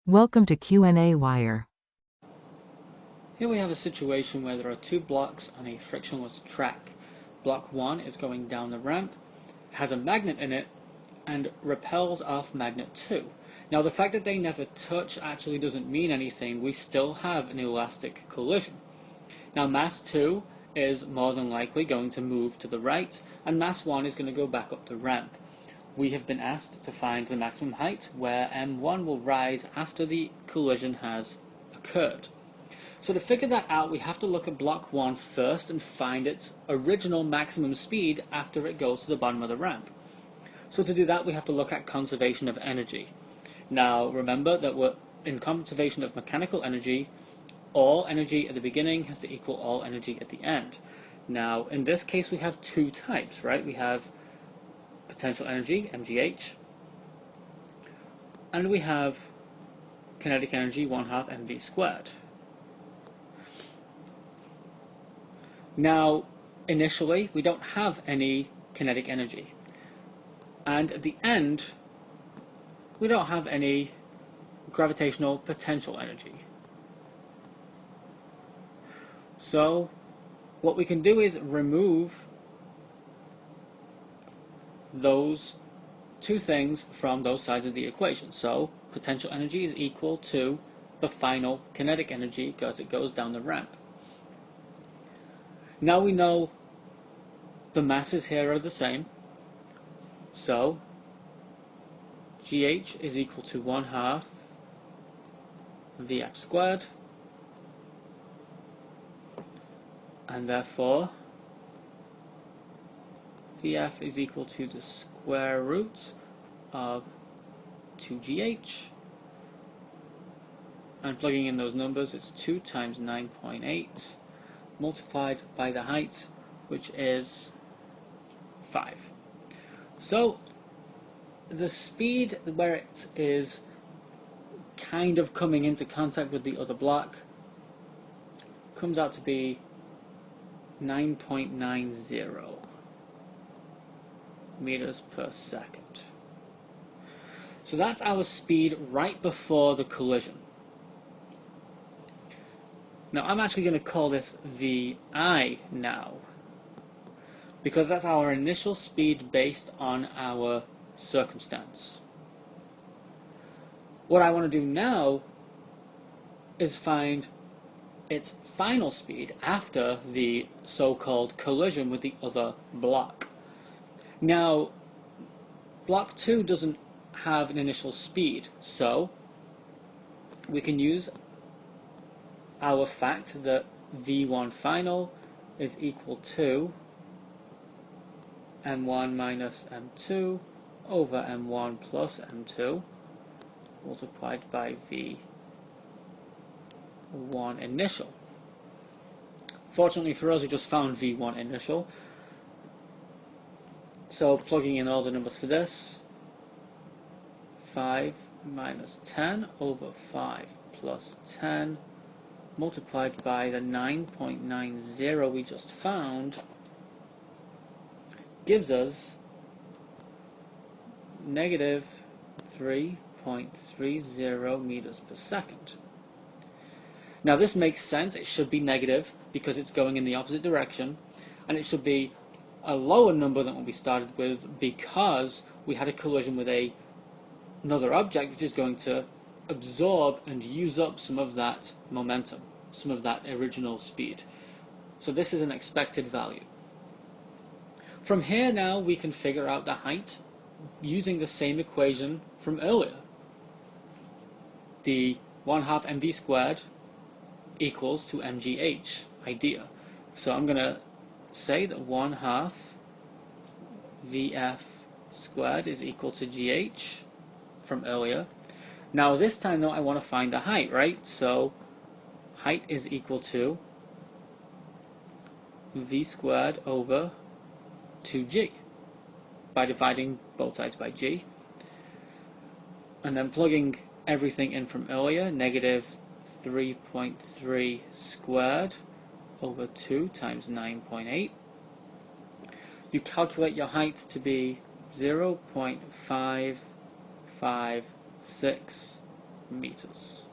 Welcome to qnawire. Here we have a situation where there are two blocks on a frictionless track. Block 1 is going down the ramp, has a magnet in it, and repels off magnet 2. Now the fact that they never touch actually doesn't mean anything. We still have an elastic collision. Now mass 2 is more than likely going to move to the right, and mass 1 is going to go back up the ramp. We have been asked to find the maximum height where m1 will rise after the collision has occurred. So to figure that out, we have to look at block 1 first and find its original maximum speed after it goes to the bottom of the ramp. So to do that, we have to look at conservation of energy. Now remember that we're in conservation of mechanical energy. All energy at the beginning has to equal all energy at the end. Now in this case we have two types, right? We have potential energy, mgh, and we have kinetic energy, 1/2 mv squared. Now, initially, we don't have any kinetic energy. And at the end, we don't have any gravitational potential energy. So, what we can do is remove those two things from those sides of the equation. So, potential energy is equal to the final kinetic energy because it goes down the ramp. Now we know the masses here are the same, so GH is equal to 1/2 Vf squared, and therefore Vf is equal to the square root of 2GH, and plugging in those numbers, it's 2 times 9.8 multiplied by the height, which is 5. So the speed where it is kind of coming into contact with the other block comes out to be 9.90 meters per second. So that's our speed right before the collision. Now I'm actually going to call this VI now, because that's our initial speed based on our circumstance. What I want to do now is find its final speed after the so-called collision with the other block. Now, block 2 doesn't have an initial speed, so we can use our fact that V1 final is equal to m1 minus m2 over m1 plus m2 multiplied by V1 initial. Fortunately for us, we just found V1 initial. So plugging in all the numbers for this, 5 minus 10 over 5 plus 10 multiplied by the 9.90 we just found gives us negative 3.30 meters per second. Now this makes sense. It should be negative because it's going in the opposite direction, and it should be a lower number than what we started with because we had a collision with another object which is going to absorb and use up some of that momentum, some of that original speed. So this is an expected value. From here now we can figure out the height using the same equation from earlier. The 1/2 mv squared equals to mgh idea. So I'm going to say that 1/2 Vf squared is equal to gh from earlier. Now this time though I want to find the height, right? So height is equal to v squared over 2g by dividing both sides by g, and then plugging everything in from earlier, negative 3.3 squared over 2 times 9.8. You calculate your height to be 0.556 meters.